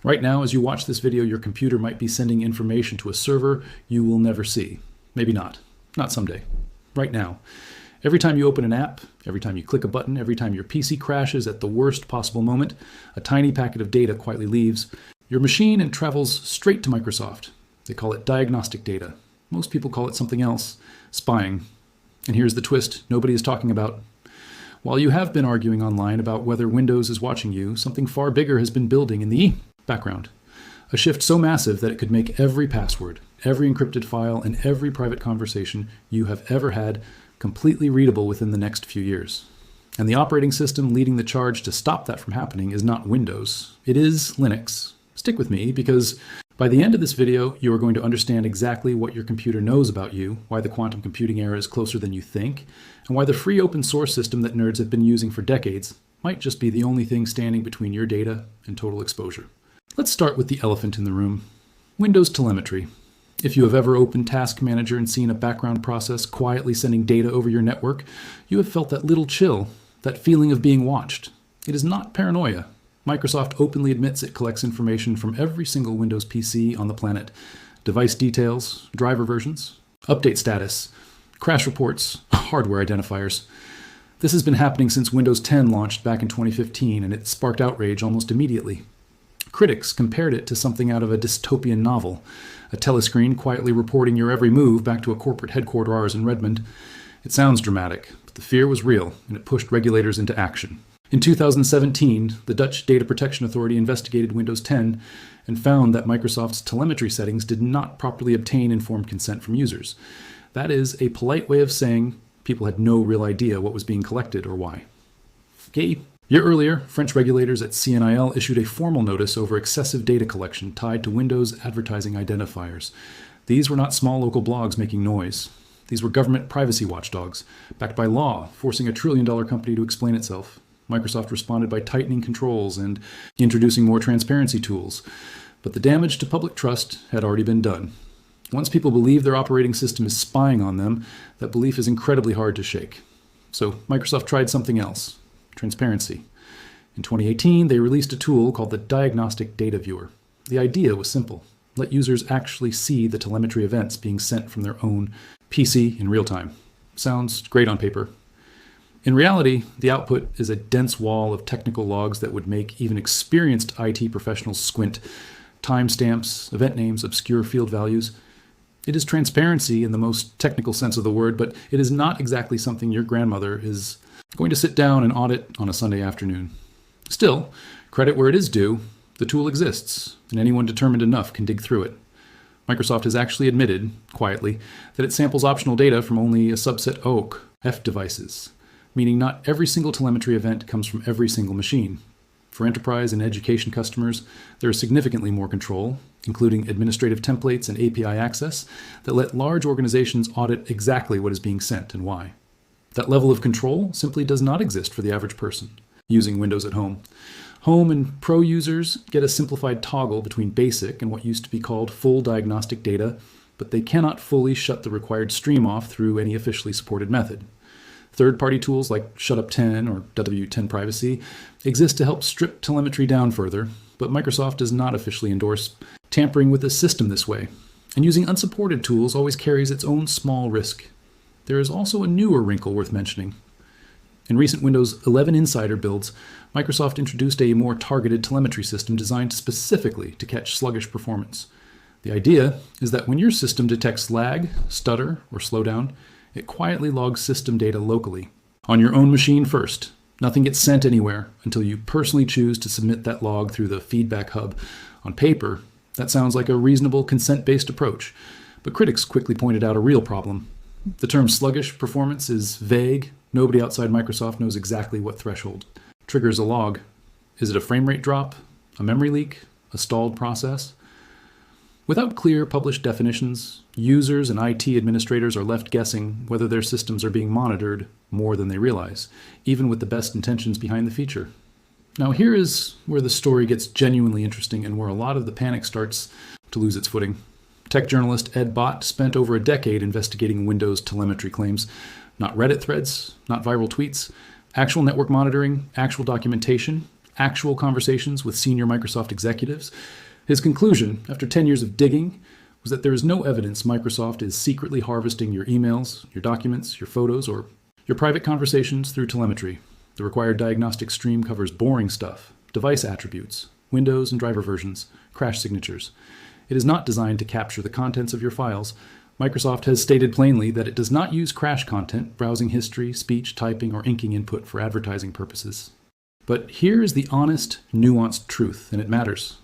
Right now, as you watch this video, your computer might be sending information to a server you will never see. Maybe not. Not someday. Right now. Every time you open an app, every time you click a button, every time your PC crashes at the worst possible moment, a tiny packet of data quietly leaves your machine and travels straight to Microsoft. They call it diagnostic data. Most people call it something else, spying. And here's the twist nobody is talking about. While you have been arguing online about whether Windows is watching you, something far bigger has been building in the background. A shift so massive that it could make every password, every encrypted file, and every private conversation you have ever had completely readable within the next few years. And the operating system leading the charge to stop that from happening is not Windows. It is Linux. Stick with me, because by the end of this video, you are going to understand exactly what your computer knows about you, why the quantum computing era is closer than you think, and why the free open source system that nerds have been using for decades might just be the only thing standing between your data and total exposure. Let's start with the elephant in the room. Windows telemetry. If you have ever opened Task Manager and seen a background process quietly sending data over your network, you have felt that little chill, that feeling of being watched. It is not paranoia. Microsoft openly admits it collects information from every single Windows PC on the planet. Device details, driver versions, update status, crash reports, hardware identifiers. This has been happening since Windows 10 launched back in 2015, and it sparked outrage almost immediately. Critics compared it to something out of a dystopian novel, a telescreen quietly reporting your every move back to a corporate headquarters in Redmond. It sounds dramatic, but the fear was real, and it pushed regulators into action. In 2017, the Dutch Data Protection Authority investigated Windows 10 and found that Microsoft's telemetry settings did not properly obtain informed consent from users. That is a polite way of saying people had no real idea what was being collected or why. A year earlier, French regulators at CNIL issued a formal notice over excessive data collection tied to Windows advertising identifiers. These were not small local blogs making noise. These were government privacy watchdogs, backed by law, forcing a trillion-dollar company to explain itself. Microsoft responded by tightening controls and introducing more transparency tools. But the damage to public trust had already been done. Once people believe their operating system is spying on them, that belief is incredibly hard to shake. So Microsoft tried something else. Transparency. In 2018, they released a tool called the Diagnostic Data Viewer. The idea was simple. Let users actually see the telemetry events being sent from their own PC in real time. Sounds great on paper. In reality, the output is a dense wall of technical logs that would make even experienced IT professionals squint. Timestamps, event names, obscure field values. It is transparency in the most technical sense of the word, but it is not exactly something your grandmother is going to sit down and audit on a Sunday afternoon. Still, credit where it is due, the tool exists, and anyone determined enough can dig through it. Microsoft has actually admitted, quietly, that it samples optional data from only a subset F devices, meaning not every single telemetry event comes from every single machine. For enterprise and education customers, there is significantly more control, including administrative templates and API access, that let large organizations audit exactly what is being sent and why. That level of control simply does not exist for the average person using Windows at home. Home and Pro users get a simplified toggle between basic and what used to be called full diagnostic data, but they cannot fully shut the required stream off through any officially supported method. Third-party tools like Shutup10 or W10 Privacy exist to help strip telemetry down further, but Microsoft does not officially endorse tampering with the system this way, and using unsupported tools always carries its own small risk. There is also a newer wrinkle worth mentioning. In recent Windows 11 Insider builds, Microsoft introduced a more targeted telemetry system designed specifically to catch sluggish performance. The idea is that when your system detects lag, stutter, or slowdown, it quietly logs system data locally, on your own machine first. Nothing gets sent anywhere until you personally choose to submit that log through the feedback hub. On paper, that sounds like a reasonable consent-based approach, but critics quickly pointed out a real problem. The term sluggish performance is vague. Nobody outside Microsoft knows exactly what threshold triggers a log. Is it a frame rate drop, a memory leak, a stalled process? Without clear published definitions, users and IT administrators are left guessing whether their systems are being monitored more than they realize, even with the best intentions behind the feature. Now here is where the story gets genuinely interesting and where a lot of the panic starts to lose its footing. Tech journalist Ed Bott spent over a decade investigating Windows telemetry claims. Not Reddit threads, not viral tweets, actual network monitoring, actual documentation. actual conversations with senior Microsoft executives. His conclusion, after 10 years of digging, was that there is no evidence Microsoft is secretly harvesting your emails, your documents, your photos, or your private conversations through telemetry. The required diagnostic stream covers boring stuff, device attributes, Windows and driver versions, crash signatures. It is not designed to capture the contents of your files. Microsoft has stated plainly that it does not use crash content, browsing history, speech, typing, or inking input for advertising purposes. But here is the honest, nuanced truth, and it matters.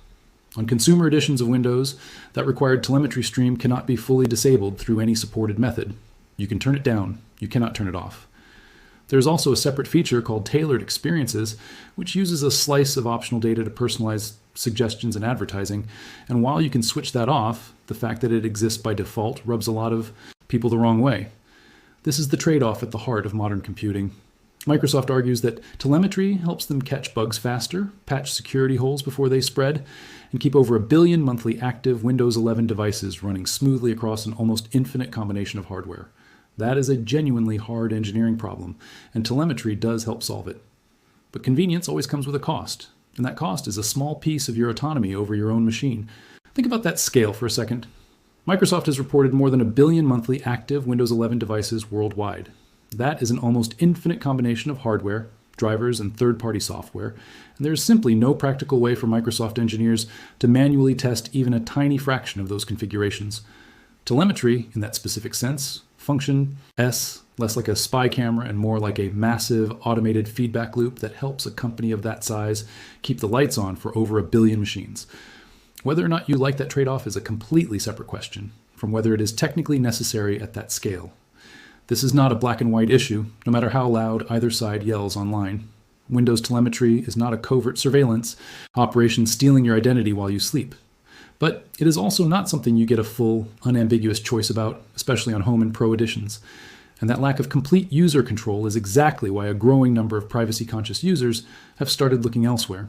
On consumer editions of Windows, that required telemetry stream cannot be fully disabled through any supported method. You can turn it down, you cannot turn it off. There's also a separate feature called Tailored Experiences, which uses a slice of optional data to personalize suggestions and advertising. And while you can switch that off, the fact that it exists by default rubs a lot of people the wrong way. This is the trade-off at the heart of modern computing. Microsoft argues that telemetry helps them catch bugs faster, patch security holes before they spread, and keep over 1 billion monthly active Windows 11 devices running smoothly across an almost infinite combination of hardware. That is a genuinely hard engineering problem, and telemetry does help solve it. But convenience always comes with a cost, and that cost is a small piece of your autonomy over your own machine. Think about that scale for a second. Microsoft has reported more than 1 billion monthly active Windows 11 devices worldwide. That is an almost infinite combination of hardware, drivers, and third-party software, and there is simply no practical way for Microsoft engineers to manually test even a tiny fraction of those configurations. Telemetry, in that specific sense, function less like a spy camera and more like a massive automated feedback loop that helps a company of that size keep the lights on for over 1 billion machines. Whether or not you like that trade-off is a completely separate question from whether it is technically necessary at that scale. This is not a black and white issue, no matter how loud either side yells online. Windows telemetry is not a covert surveillance operation stealing your identity while you sleep. But it is also not something you get a full, unambiguous choice about, especially on Home and Pro editions. And that lack of complete user control is exactly why a growing number of privacy-conscious users have started looking elsewhere.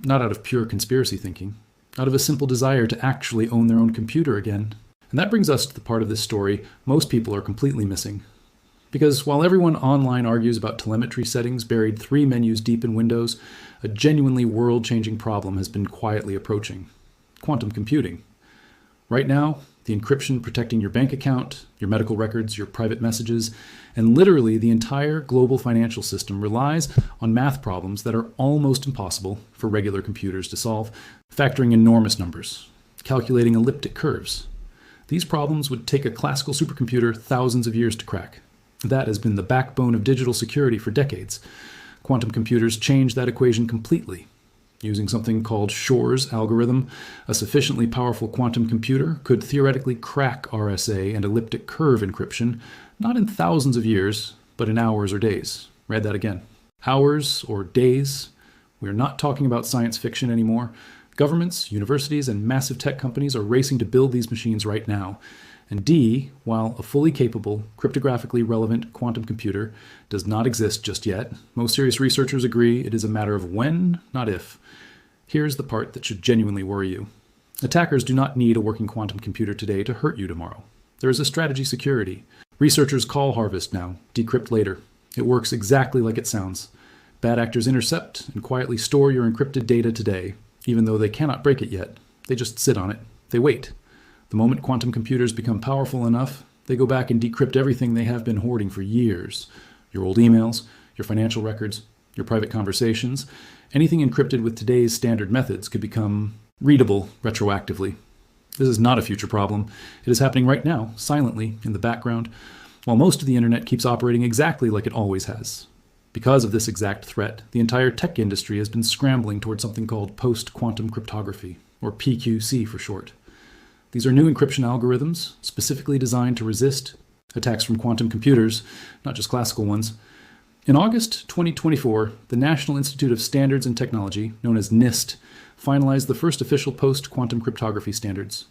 Not out of pure conspiracy thinking, out of a simple desire to actually own their own computer again. And that brings us to the part of this story most people are completely missing. Because while everyone online argues about telemetry settings buried 3 menus deep in Windows, a genuinely world-changing problem has been quietly approaching: quantum computing. Right now, the encryption protecting your bank account, your medical records, your private messages, and literally the entire global financial system relies on math problems that are almost impossible for regular computers to solve, factoring enormous numbers, calculating elliptic curves. These problems would take a classical supercomputer thousands of years to crack. That has been the backbone of digital security for decades. Quantum computers change that equation completely. Using something called Shor's algorithm, a sufficiently powerful quantum computer could theoretically crack RSA and elliptic curve encryption, not in thousands of years, but in hours or days. Read that again. Hours or days. We are not talking about science fiction anymore. Governments, universities, and massive tech companies are racing to build these machines right now. And D, while a fully capable, cryptographically relevant quantum computer does not exist just yet, most serious researchers agree it is a matter of when, not if. Here's the part that should genuinely worry you. Attackers do not need a working quantum computer today to hurt you tomorrow. There is a strategy security. Researchers call harvest now, decrypt later. It works exactly like it sounds. Bad actors intercept and quietly store your encrypted data today, even though they cannot break it yet. They just sit on it. They wait. The moment quantum computers become powerful enough, they go back and decrypt everything they have been hoarding for years. Your old emails, your financial records, your private conversations. Anything encrypted with today's standard methods could become readable retroactively. This is not a future problem. It is happening right now, silently, in the background, while most of the internet keeps operating exactly like it always has. Because of this exact threat, the entire tech industry has been scrambling towards something called post-quantum cryptography, or PQC for short. These are new encryption algorithms specifically designed to resist attacks from quantum computers, not just classical ones. In August 2024, the National Institute of Standards and Technology, known as NIST, finalized the first official post-quantum cryptography standards.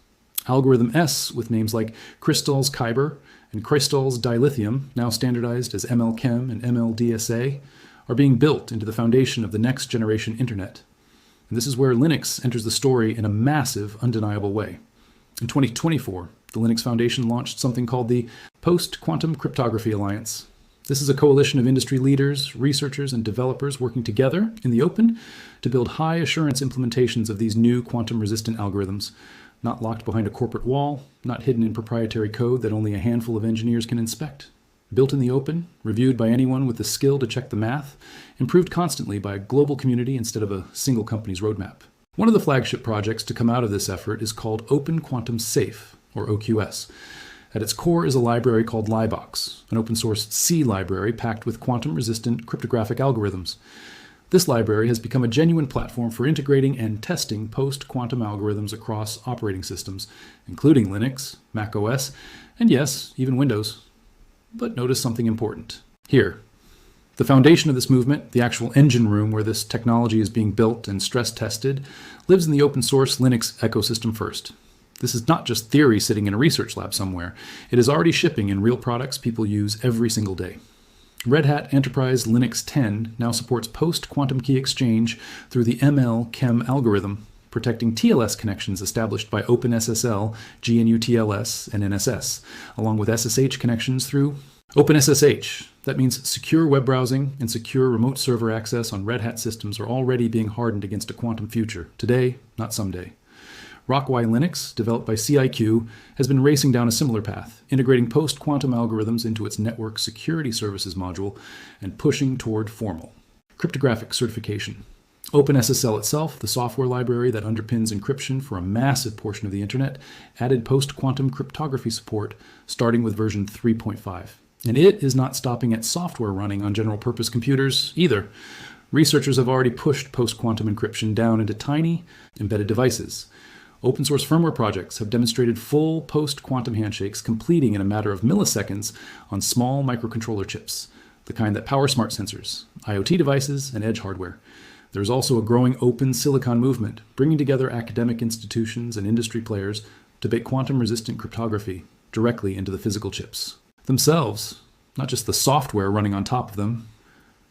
Algorithm S, with names like Kristall's Kyber and Kristall's Dilithium, now standardized as ML-Chem and ML-DSA, are being built into the foundation of the next generation internet. And this is where Linux enters the story in a massive, undeniable way. In 2024, the Linux Foundation launched something called the Post-Quantum Cryptography Alliance. This is a coalition of industry leaders, researchers, and developers working together in the open to build high-assurance implementations of these new quantum-resistant algorithms, not locked behind a corporate wall, not hidden in proprietary code that only a handful of engineers can inspect. Built in the open, reviewed by anyone with the skill to check the math, improved constantly by a global community instead of a single company's roadmap. One of the flagship projects to come out of this effort is called Open Quantum Safe, or OQS. At its core is a library called Libox, an open-source C library packed with quantum-resistant cryptographic algorithms. This library has become a genuine platform for integrating and testing post-quantum algorithms across operating systems, including Linux, Mac OS, and yes, even Windows. But notice something important. Here, the foundation of this movement, the actual engine room where this technology is being built and stress-tested, lives in the open-source Linux ecosystem first. This is not just theory sitting in a research lab somewhere. It is already shipping in real products people use every single day. Red Hat Enterprise Linux 10 now supports post-quantum key exchange through the ML-Chem algorithm, protecting TLS connections established by OpenSSL, GNU-TLS, and NSS, along with SSH connections through OpenSSH. That means secure web browsing and secure remote server access on Red Hat systems are already being hardened against a quantum future. Today, not someday. RockY Linux, developed by CIQ, has been racing down a similar path, integrating post-quantum algorithms into its network security services module and pushing toward formal cryptographic certification. OpenSSL itself, the software library that underpins encryption for a massive portion of the internet, added post-quantum cryptography support, starting with version 3.5. And it is not stopping at software running on general-purpose computers either. Researchers have already pushed post-quantum encryption down into tiny, embedded devices. Open-source firmware projects have demonstrated full post-quantum handshakes completing in a matter of milliseconds on small microcontroller chips, the kind that power smart sensors, IoT devices, and edge hardware. There is also a growing open silicon movement, bringing together academic institutions and industry players to bake quantum-resistant cryptography directly into the physical chips themselves, not just the software running on top of them.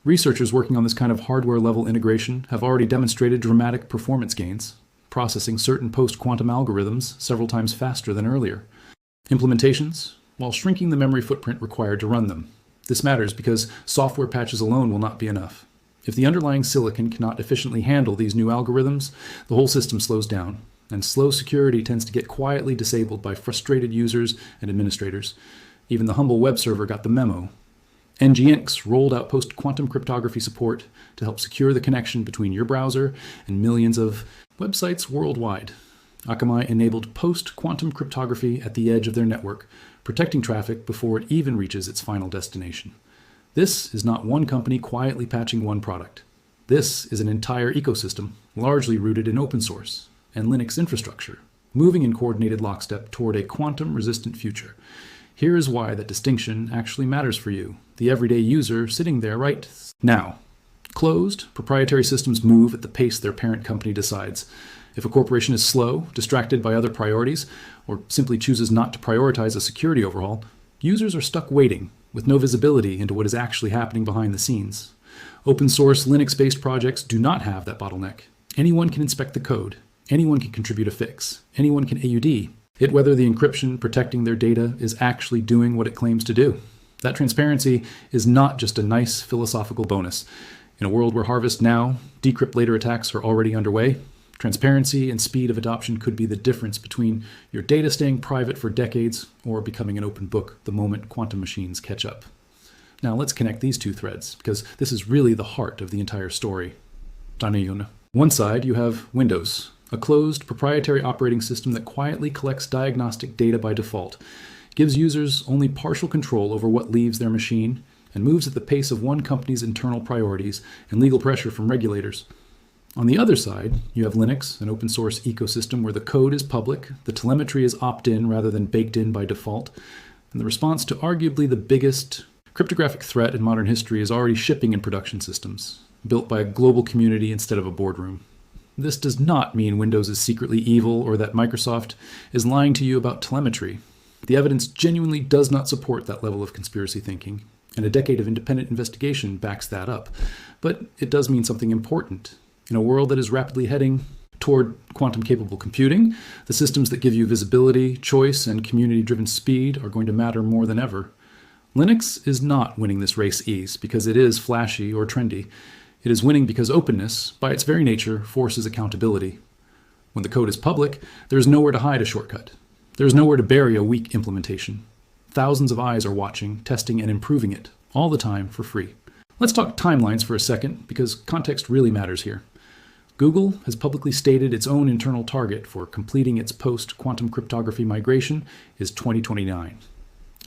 Researchers working on this kind of hardware-level integration have already demonstrated dramatic performance gains, processing certain post-quantum algorithms several times faster than earlier implementations, while shrinking the memory footprint required to run them. This matters because software patches alone will not be enough. If the underlying silicon cannot efficiently handle these new algorithms, the whole system slows down, and slow security tends to get quietly disabled by frustrated users and administrators. Even the humble web server got the memo. NGINX rolled out post-quantum cryptography support to help secure the connection between your browser and millions of websites worldwide. Akamai enabled post-quantum cryptography at the edge of their network, protecting traffic before it even reaches its final destination. This is not one company quietly patching one product. This is an entire ecosystem, largely rooted in open source and Linux infrastructure, moving in coordinated lockstep toward a quantum-resistant future. Here is why that distinction actually matters for you, the everyday user sitting there right now. Closed, proprietary systems move at the pace their parent company decides. If a corporation is slow, distracted by other priorities, or simply chooses not to prioritize a security overhaul, users are stuck waiting, with no visibility into what is actually happening behind the scenes. Open source Linux-based projects do not have that bottleneck. Anyone can inspect the code. Anyone can contribute a fix. Anyone can AUD it, whether the encryption protecting their data is actually doing what it claims to do. That transparency is not just a nice philosophical bonus. In a world where harvest now, decrypt later attacks are already underway, transparency and speed of adoption could be the difference between your data staying private for decades or becoming an open book the moment quantum machines catch up. Now let's connect these two threads, because this is really the heart of the entire story. On one side, you have Windows, a closed, proprietary operating system that quietly collects diagnostic data by default, gives users only partial control over what leaves their machine, and moves at the pace of one company's internal priorities and legal pressure from regulators. On the other side, you have Linux, an open source ecosystem where the code is public, the telemetry is opt-in rather than baked in by default, and the response to arguably the biggest cryptographic threat in modern history is already shipping in production systems, built by a global community instead of a boardroom. This does not mean Windows is secretly evil or that Microsoft is lying to you about telemetry. The evidence genuinely does not support that level of conspiracy thinking, and a decade of independent investigation backs that up. But it does mean something important. In a world that is rapidly heading toward quantum-capable computing, the systems that give you visibility, choice, and community-driven speed are going to matter more than ever. Linux is not winning this race ease because it is flashy or trendy. It is winning because openness, by its very nature, forces accountability. When the code is public, there is nowhere to hide a shortcut. There is nowhere to bury a weak implementation. Thousands of eyes are watching, testing, and improving it, all the time for free. Let's talk timelines for a second, because context really matters here. Google has publicly stated its own internal target for completing its post-quantum cryptography migration is 2029.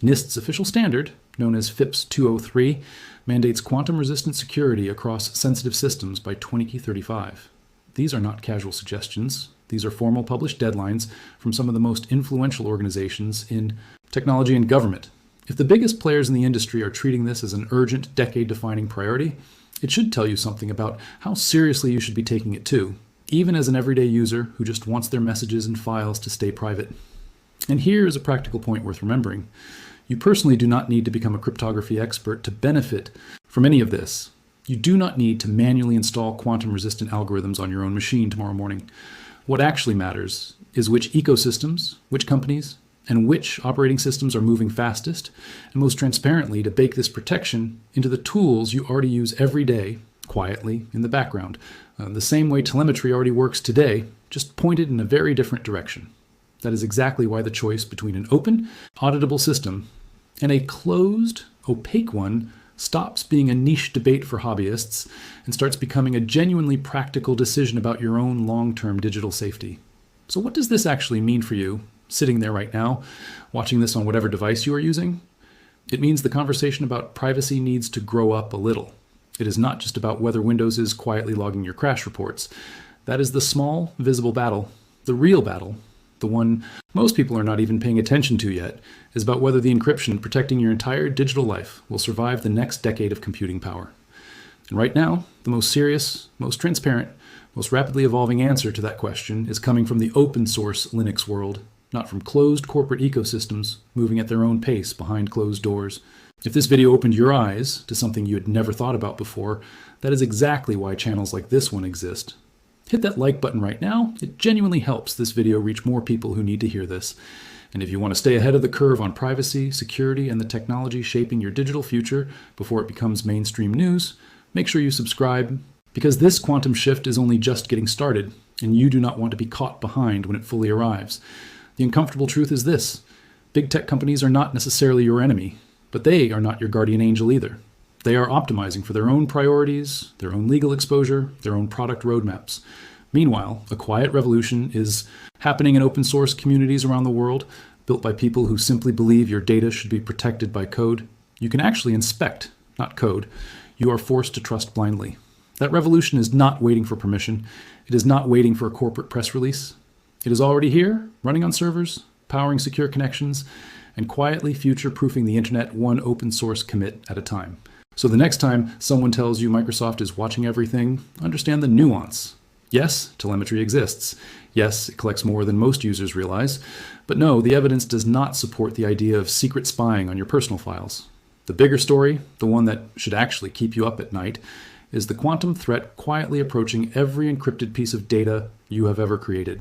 NIST's official standard, known as FIPS 203, mandates quantum-resistant security across sensitive systems by 2035. These are not casual suggestions. These are formal published deadlines from some of the most influential organizations in technology and government. If the biggest players in the industry are treating this as an urgent, decade-defining priority, it should tell you something about how seriously you should be taking it too, even as an everyday user who just wants their messages and files to stay private. And here is a practical point worth remembering. You personally do not need to become a cryptography expert to benefit from any of this. You do not need to manually install quantum-resistant algorithms on your own machine tomorrow morning. What actually matters is which ecosystems, which companies, and which operating systems are moving fastest, and most transparently to bake this protection into the tools you already use every day, quietly, in the background. The same way telemetry already works today, just pointed in a very different direction. That is exactly why the choice between an open, auditable system and a closed, opaque one stops being a niche debate for hobbyists and starts becoming a genuinely practical decision about your own long-term digital safety. So what does this actually mean for you, sitting there right now, watching this on whatever device you are using? It means the conversation about privacy needs to grow up a little. It is not just about whether Windows is quietly logging your crash reports. That is the small, visible battle. The real battle, the one most people are not even paying attention to yet, is about whether the encryption protecting your entire digital life will survive the next decade of computing power. And right now, the most serious, most transparent, most rapidly evolving answer to that question is coming from the open source Linux world, not from closed corporate ecosystems moving at their own pace behind closed doors. If this video opened your eyes to something you had never thought about before, that is exactly why channels like this one exist. Hit that like button right now. It genuinely helps this video reach more people who need to hear this. And if you want to stay ahead of the curve on privacy, security, and the technology shaping your digital future before it becomes mainstream news, make sure you subscribe, because this quantum shift is only just getting started, and you do not want to be caught behind when it fully arrives. The uncomfortable truth is this: big tech companies are not necessarily your enemy, but they are not your guardian angel either. They are optimizing for their own priorities, their own legal exposure, their own product roadmaps. Meanwhile, a quiet revolution is happening in open source communities around the world, built by people who simply believe your data should be protected by code. You can actually inspect, not code. You are forced to trust blindly. That revolution is not waiting for permission. It is not waiting for a corporate press release. It is already here, running on servers, powering secure connections, and quietly future-proofing the internet one open source commit at a time. So the next time someone tells you Microsoft is watching everything, understand the nuance. Yes, telemetry exists. Yes, it collects more than most users realize. But no, the evidence does not support the idea of secret spying on your personal files. The bigger story, the one that should actually keep you up at night, is the quantum threat quietly approaching every encrypted piece of data you have ever created.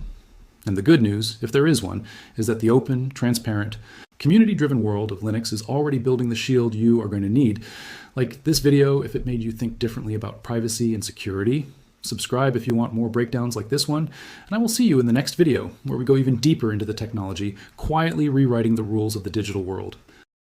And the good news, if there is one, is that the open, transparent, community-driven world of Linux is already building the shield you are going to need. Like this video, if it made you think differently about privacy and security. Subscribe if you want more breakdowns like this one, and I will see you in the next video, where we go even deeper into the technology, quietly rewriting the rules of the digital world.